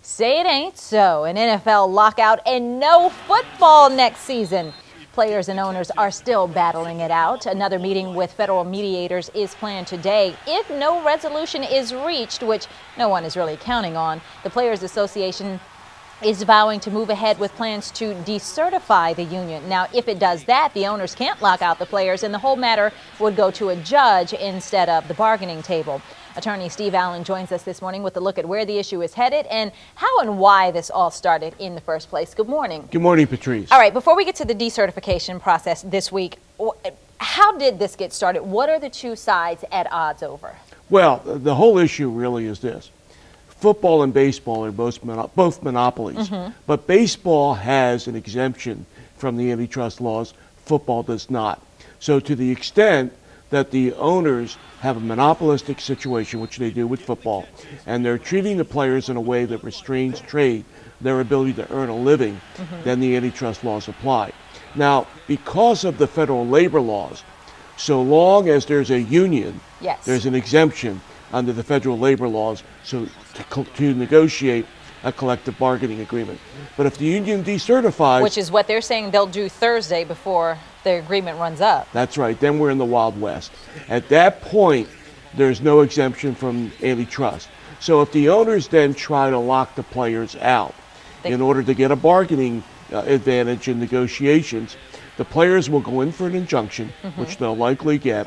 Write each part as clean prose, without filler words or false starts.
Say it ain't so. An NFL lockout and no football next season. Players and owners are still battling it out. Another meeting with federal mediators is planned today. If no resolution is reached, which no one is really counting on, the Players Association is vowing to move ahead with plans to decertify the union. Now, if it does that, the owners can't lock out the players, and the whole matter would go to a judge instead of the bargaining table. Attorney Steve Allen joins us this morning with a look at where the issue is headed and how and why this all started in the first place. Good morning. Good morning, Patrice. All right, before we get to the decertification process this week, how did this get started? What are the two sides at odds over? Well, the whole issue really is this. Football and baseball are both monopolies, but baseball has an exemption from the antitrust laws. Football does not. So to the extent that the owners have a monopolistic situation, which they do with football, and they're treating the players in a way that restrains trade, their ability to earn a living, then the antitrust laws apply. Now, because of the federal labor laws, so long as there's a union, there's an exemption under the federal labor laws to negotiate a collective bargaining agreement. But if the union decertifies... Which is what they're saying they'll do Thursday before the agreement runs up. That's right. Then we're in the Wild West. At that point, there's no exemption from antitrust. So if the owners then try to lock the players out in order to get a bargaining advantage in negotiations, the players will go in for an injunction, which they'll likely get,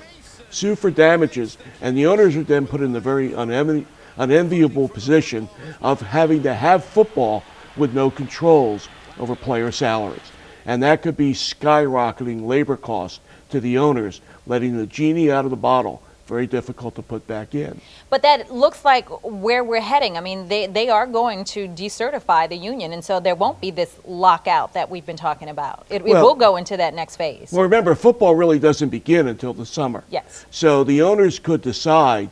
sue for damages, and the owners are then put in the very unenviable position of having to have football with no controls over player salaries. And that could be skyrocketing labor costs to the owners, letting the genie out of the bottle. Very difficult to put back in. But that looks like where we're heading. I mean, they are going to decertify the union, and so there won't be this lockout that we've been talking about. It will go into that next phase. Well, remember, football really doesn't begin until the summer. Yes. So the owners could decide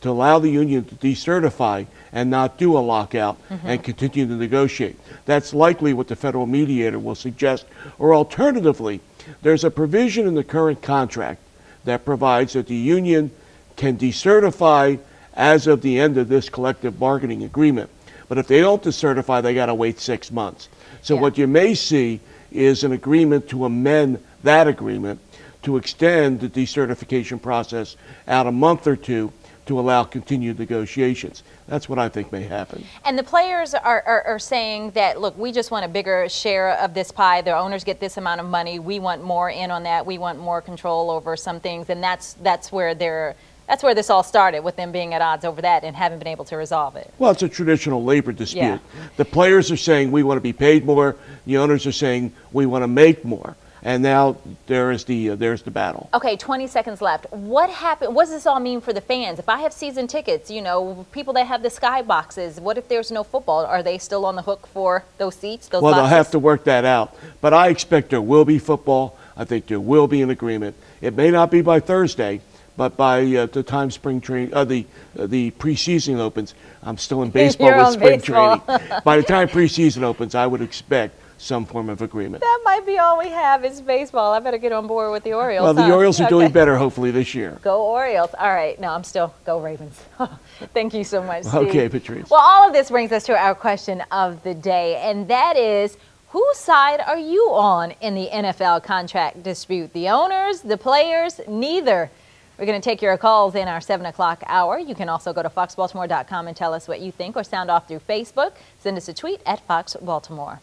to allow the union to decertify and not do a lockout and continue to negotiate. That's likely what the federal mediator will suggest. Or alternatively, there's a provision in the current contract that provides that the union can decertify as of the end of this collective bargaining agreement. But if they don't decertify, they got to wait 6 months. So what you may see is an agreement to amend that agreement to extend the decertification process out a month or two to allow continued negotiations. That's what I think may happen. And the players are saying that, look, we just want a bigger share of this pie. The owners get this amount of money. We want more in on that. We want more control over some things. And that's where this all started, with them being at odds over that and haven't been able to resolve it. Well, it's a traditional labor dispute. The players are saying we want to be paid more. The owners are saying we want to make more. And now there's the battle. Okay, 20 seconds left. What happened? What does this all mean for the fans? If I have season tickets, you know, people that have the sky boxes, what if there's no football? Are they still on the hook for those seats, those boxes? They'll have to work that out. But I expect there will be football. I think there will be an agreement. It may not be by Thursday, but by the time spring training, the preseason opens, I'm still in baseball with spring training. By the time preseason opens, I would expect some form of agreement. That might be all we have is baseball. I better get on board with the Orioles. Well, the Orioles are doing better, hopefully, this year. Go Orioles. All right. No, I'm still go Ravens. Thank you so much, Steve. Okay, Patrice. Well, all of this brings us to our question of the day, and that is, whose side are you on in the NFL contract dispute? The owners, the players, neither? We're going to take your calls in our 7 o'clock hour. You can also go to foxbaltimore.com and tell us what you think, or sound off through Facebook. Send us a tweet at Fox Baltimore.